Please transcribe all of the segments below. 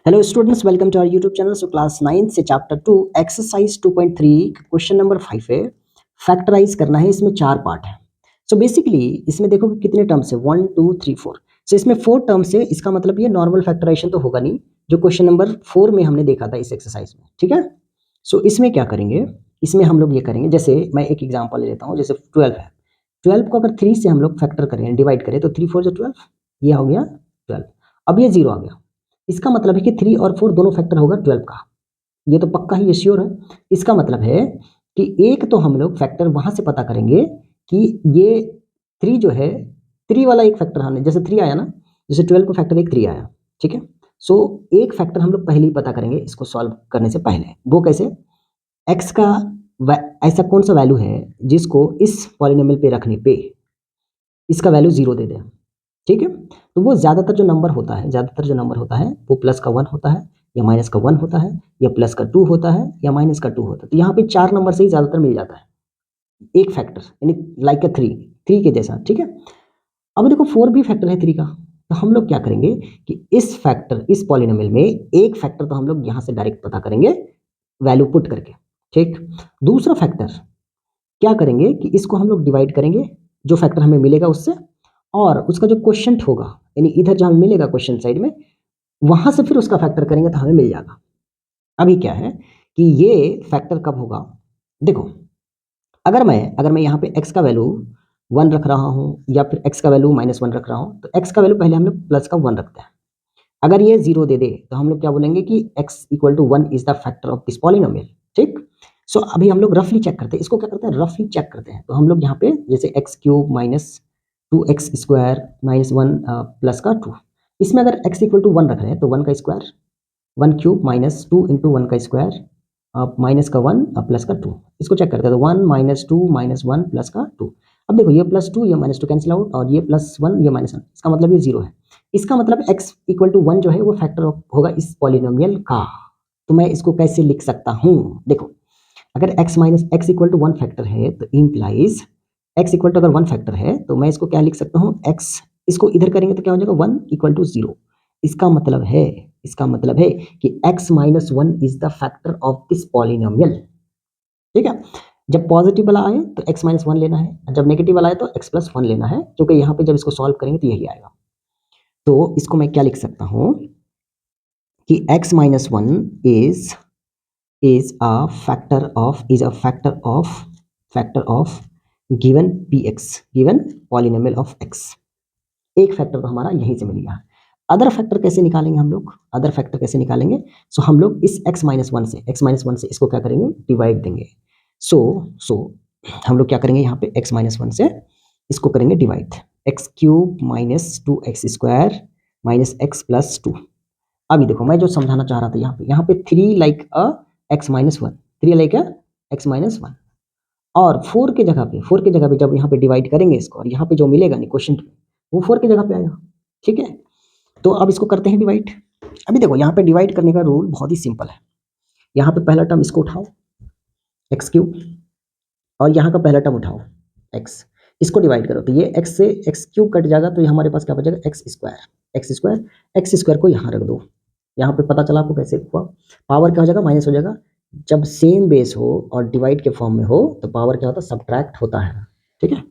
Hello students, welcome to our YouTube channel. So class 9 से chapter 2 exercise 2.3 question number 5 है। Factorise करना है। इसमें 4 पार्ट है। सो बेसिकली इसमें देखो कि कितने टर्म्स है, 1 2 3 4। सो इसमें 4 टर्म्स है। इसका मतलब ये नॉर्मल फैक्टराइजेशन तो होगा नहीं, जो क्वेश्चन नंबर 4 में हमने देखा था इस एक्सरसाइज में। ठीक है। सो इसमें क्या करेंगे, इसमें हम लोग ये करेंगे, जैसे मैं एक एग्जाम्पल ले लेता हूँ। जैसे 12 है, 12 को अगर 3 से हम लोग फैक्टर करें, डिवाइड करें, तो 3 4 जो 12, ये हो गया 12। अब ये 0 आ गया। इसका मतलब है कि 3 और 4 दोनों फैक्टर होगा 12 का। ये तो पक्का ही, ये श्योर है। इसका मतलब है कि एक तो हम लोग फैक्टर वहां से पता करेंगे कि ये 3 जो है, 3 वाला एक फैक्टर हमने, जैसे 3 आया ना, जैसे 12 को फैक्टर एक 3 आया। ठीक है। सो एक फैक्टर हम लोग पहले ही पता करेंगे इसको सॉल्व करने से पहले। वो कैसे? एक्स का ऐसा कौन सा वैल्यू है जिसको इस पॉलिनोमियल पे रखने पे इसका वैल्यू 0 दे दे। ठीक है। तो वो ज़्यादातर जो नंबर होता है, वो प्लस का 1 होता है, या माइनस का 1 होता है, या प्लस का 2 होता है, या माइनस का 2 होता है। तो यहाँ पे 4 नंबर से ही ज़्यादातर मिल जाता है एक फैक्टर, यानी लाइक अ 3 के जैसा। ठीक है। अब देखो 4 भी फैक्टर है 3 का। तो हम लोग क्या करेंगे कि इस पॉलिनोमियल में एक फैक्टर तो हम लोग यहाँ से डायरेक्ट पता करेंगे वैल्यू पुट करके। ठीक। दूसरा फैक्टर क्या करेंगे कि इसको हम लोग डिवाइड करेंगे, जो फैक्टर हमें मिलेगा उससे, और उसका जो क्वोशंट होगा, यानी इधर जहां मिलेगा क्वेश्चन साइड में, वहां से फिर उसका फैक्टर करेंगे तो हमें मिल जाएगा। अभी क्या है कि ये फैक्टर कब होगा, देखो, अगर मैं यहाँ पे x का वैल्यू 1 रख रहा हूँ, या फिर x का वैल्यू -1 रख रहा हूँ, तो x का वैल्यू पहले हम लोग प्लस का 1 रखते हैं। अगर ये 0 दे दे तो हम लोग क्या बोलेंगे कि x equal to 1 is the factor of this polynomial. ठीक। सो अभी हम लोग रफली चेक करते हैं, इसको क्या करते हैं, रफली चेक करते हैं। तो हम लोग यहाँ पे जैसे x cube minus 2x square minus 1 plus का 2, इसमें अगर x इक्वल टू 1 रख रहे हैं तो 1 का स्क्वायर, 1 क्यूब माइनस 2 इंटू 1 का स्क्वायर, माइनस का 1 प्लस का 2। इसको चेक करते हैं तो 1 माइनस 2 माइनस 1 प्लस का 2। अब देखो ये प्लस 2, ये माइनस 2 कैंसिल आउट, और ये प्लस 1, ये माइनस 1, इसका मतलब ये 0 है। इसका मतलब x इक्वल टू 1 जो है वो फैक्टर होगा इस पॉलिनोमियल का। तो मैं इसको कैसे लिख सकता हूँ, देखो, अगर x minus x equal to 1 factor है तो इम्प्लाइज x इक्वल टू अगर 1 फैक्टर है तो मैं इसको क्या लिख सकता हूँ, x, इसको इधर करेंगे तो क्या हो जाएगा 1 इक्वल टू 0। इसका मतलब है कि x minus 1 is the factor of this polynomial. ठीक है। जब पॉजिटिव वाला आए तो x माइनस 1 लेना है, जब नेगेटिव वाला आए तो x प्लस 1 लेना है, क्योंकि यहाँ पे जब इसको सॉल्व करेंगे तो यही आएगा। तो इसको मैं क्या लिख सकता हूँ कि x minus 1 is a factor of given px, given polynomial of x। एक फैक्टर तो हमारा यहीं से मिल गया। अदर फैक्टर कैसे निकालेंगे हम लोग, सो हम लोग इस x माइनस 1 से इसको क्या करेंगे, डिवाइड देंगे। सो हम लोग क्या करेंगे, यहाँ पे x माइनस 1 से इसको करेंगे divide, x cube minus 2x square minus x plus 2। अभी देखो मैं जो समझाना चाह रहा था, यहाँ पे 3 लाइक अ x माइनस 1, 3 लाइक अ x माइनस 1, और 4 के जगह पे जब यहाँ पे डिवाइड करेंगे इसको, और यहाँ पे जो मिलेगा नहीं क्वेश्चन में, वो 4 के जगह पे आएगा। ठीक है। तो अब इसको करते हैं डिवाइड। अभी देखो यहाँ पे डिवाइड करने का रूल बहुत ही सिंपल है। यहाँ पे पहला टर्म इसको उठाओ एक्स क्यूब, और यहाँ का पहला टर्म उठाओ एक्स, इसको डिवाइड करो तो ये एक्स से एक्स क्यूब कट जाएगा, तो ये हमारे पास क्या बचेगा, एक्स स्क्वायर को यहाँ रख दो। यहाँ पे पता चला आपको कैसे हुआ, पावर क्या हो जाएगा, माइनस हो जाएगा। जब सेम बेस हो और डिवाइड के फॉर्म में हो तो पावर क्या होता है, सब्ट्रैक्ट होता है। ठीक है।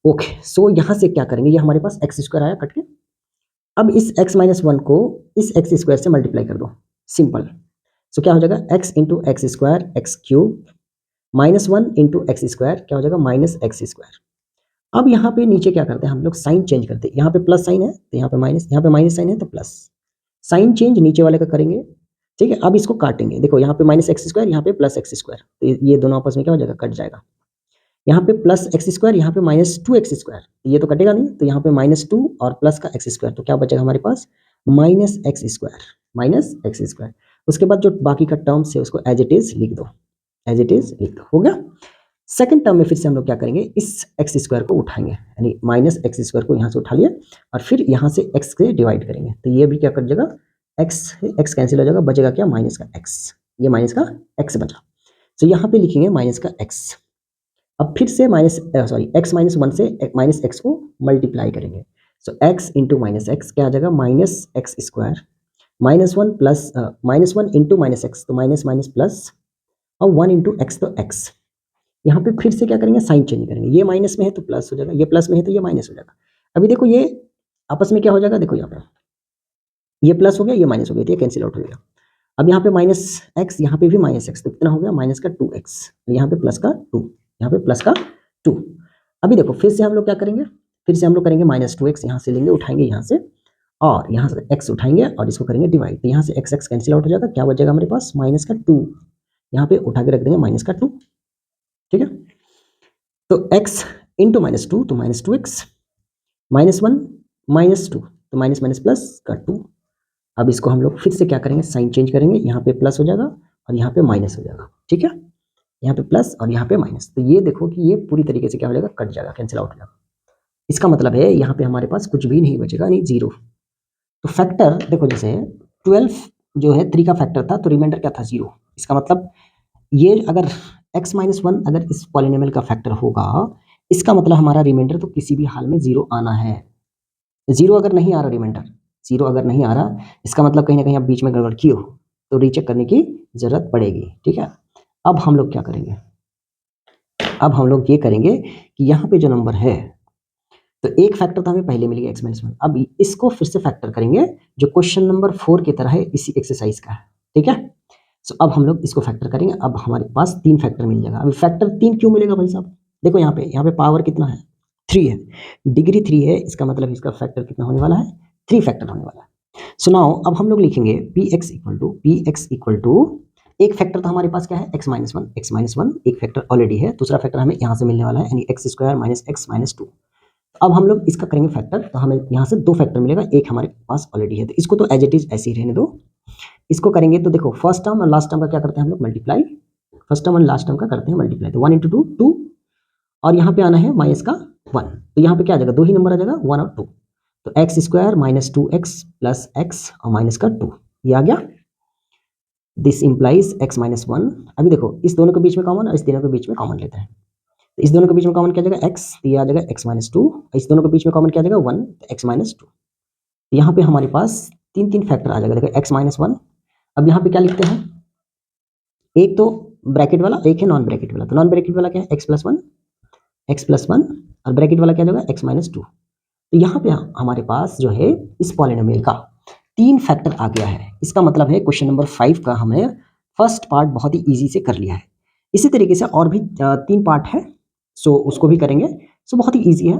ओके। सो यहाँ से क्या करेंगे, ये हमारे पास एक्स स्क्वायर आया कट के। अब इस x माइनस 1 को इस एक्स स्क्वायर से मल्टीप्लाई कर दो, सिंपल। सो क्या हो जाएगा, x into x square x cube minus 1 into x square क्या हो जाएगा, माइनस एक्स स्क्वायर। अब यहाँ पे नीचे क्या करते हैं हम लोग, साइन चेंज करते हैं। यहाँ पे प्लस साइन है तो यहाँ पे माइनस साइन है तो प्लस, साइन चेंज नीचे वाले का करेंगे। ठीक है। अब इसको काटेंगे, देखो यहाँ पे माइनस एक्स स्क्वायर, यहाँ पे प्लस एक्स स्क्वायर, तो ये दोनों आपस में क्या हो जाएगा, कट जाएगा। यहाँ पे प्लस एक्स स्क्वायर, यहाँ पे माइनस 2x स्क्वायर, ये तो कटेगा नहीं, तो यहाँ पे -2 और प्लस का एक्स स्क्वायर, तो क्या बचेगा हमारे पास, माइनस एक्स स्क्वायर। उसके बाद जो बाकी का टर्म्स है उसको एज इट इज लिख दो, हो गया। सेकंड टर्म में फिर से हम लोग क्या करेंगे, इस एक्स स्क्वायर को उठाएंगे, यानी माइनस एक्स स्क्वायर को यहाँ से उठा लिया, और फिर यहाँ से एक्स से डिवाइड करेंगे, तो ये भी क्या कर जाएगा, एक्स कैंसिल हो जाएगा, बचेगा क्या, माइनस का एक्स, ये माइनस का एक्स बचा। तो यहाँ पे लिखेंगे माइनस का एक्स। अब फिर से एक्स माइनस 1 से माइनस एक्स को मल्टीप्लाई करेंगे, सो एक्स इंटू माइनस एक्स क्या आ जाएगा, minus x square -1 plus -1 into minus x, तो माइनस माइनस प्लस, और 1 इंटू एक्स, तो एक्स। यहाँ पे फिर से क्या करेंगे, साइन चेंज करेंगे, ये माइनस में है तो प्लस हो जाएगा, ये प्लस में है तो ये माइनस हो जाएगा। अभी देखो ये आपस में क्या हो जाएगा, देखो यहाँ पे ये प्लस हो गया, ये माइनस हो गया, तो ये कैंसिल आउट हो गया। अब यहाँ पे माइनस एक्स, यहाँ पे भी माइनस एक्स, तो कितना हो गया, माइनस का 2x, यहाँ पे प्लस का 2, यहाँ पे प्लस का 2। अभी देखो फिर से हम लोग क्या करेंगे, फिर से हम लोग करेंगे -2x, यहाँ से लेंगे, उठाएंगे यहाँ से, और यहाँ से x उठाएंगे और इसको करेंगे डिवाइड, तो यहाँ से x x कैंसिल आउट हो जाएगा, क्या बचेगा हमारे पास, माइनस का 2, यहाँ पे उठा के रख देंगे माइनस का 2, ठीक है। तो x इंटू -2 तो -2x, -1 -2 तो माइनस माइनस प्लस का 2। अब इसको हम लोग फिर से क्या करेंगे, साइन चेंज करेंगे, यहाँ पे प्लस हो जाएगा और यहाँ पे माइनस हो जाएगा, ठीक है, यहाँ पे प्लस और यहाँ पे माइनस, तो ये देखो कि ये पूरी तरीके से क्या हो जाएगा, कट जाएगा, कैंसिल आउट हो जाएगा। इसका मतलब है यहाँ पे हमारे पास कुछ भी नहीं बचेगा, नहीं, जीरो। तो फैक्टर देखो, जैसे 12 जो है 3 का फैक्टर था, तो रिमाइंडर क्या था, 0। इसका मतलब ये अगर x-1 अगर इस पॉलिनोमियल का फैक्टर होगा, इसका मतलब हमारा रिमाइंडर तो किसी भी हाल में 0 आना है। 0 अगर नहीं आ रहा रिमाइंडर, 0 अगर नहीं आ रहा, इसका मतलब कहीं ना कहीं आप बीच में गड़बड़ किए हो, तो रीचेक करने की जरूरत पड़ेगी, ठीक है। अब हम लोग क्या करेंगे, अब हम लोग ये करेंगे कि यहाँ पे जो नंबर है, तो एक फैक्टर तो हमें पहले मिल गया x-1, अब इसको फिर से फैक्टर करेंगे, जो क्वेश्चन नंबर 4 की तरह है, इसी एक्सरसाइज का है, ठीक है। सो अब हम लोग इसको फैक्टर करेंगे, अब हमारे पास 3 फैक्टर मिल जाएगा। अभी फैक्टर 3 क्यों मिलेगा भाई साहब, देखो यहाँ पे पावर कितना है, 3 है, डिग्री 3 है, इसका मतलब इसका फैक्टर कितना होने वाला है, 3 फैक्टर होने वाला है। सो नाउ अब हम लोग लिखेंगे px इक्वल टू एक फैक्टर तो हमारे पास क्या है, x-1 एक फैक्टर ऑलरेडी है, दूसरा फैक्टर हमें यहाँ से मिलने वाला है, यानी x² माइनस x माइनस 2। अब हम लोग इसका करेंगे फैक्टर, तो हमें यहाँ से 2 फैक्टर मिलेगा, एक हमारे पास ऑलरेडी है, तो इसको तो एज इट इज ऐसे ही रहने दो। इसको करेंगे तो देखो फर्स्ट टर्म और लास्ट टर्म का क्या करते हैं हम लोग, मल्टीप्लाई, फर्स्ट टर्म और लास्ट टर्म का करते हैं मल्टीप्लाई, तो 1 इंटू 2 2, और यहाँ पे आना है माइनस का 1, तो यहाँ पे क्या आ जाएगा, 2 ही नंबर आ जाएगा, 1 और 2, तो x² minus 2x plus x और माइनस का 2, ये आ गया। This implies x minus 1। अभी देखो इस दोनों के बीच में कॉमन और इस दोनों के बीच में कॉमन लेते हैं, तो इस दोनों के बीच में कॉमन क्या जाएगा, x, तो ये आ जाएगा x माइनस 2, इस दोनों के बीच में कॉमन क्या जाएगा 1, तो x माइनस 2। यहाँ पे हमारे पास 3 फैक्टर आ जाएगा, देखो x माइनस 1। अब यहाँ पे क्या लिखते हैं, एक तो ब्रैकेट वाला, एक है नॉन ब्रैकेट वाला, तो नॉन ब्रैकेट वाला क्या है, x प्लस 1, और ब्रैकेट वाला क्या जाएगा, x माइनस 2। तो यहाँ पे हमारे पास जो है इस पॉलिनोमियल का 3 फैक्टर आ गया है। इसका मतलब है क्वेश्चन नंबर 5 का हमने फर्स्ट पार्ट बहुत ही ईजी से कर लिया है। इसी तरीके से और भी 3 पार्ट है, सो उसको भी करेंगे, सो बहुत ही ईजी है।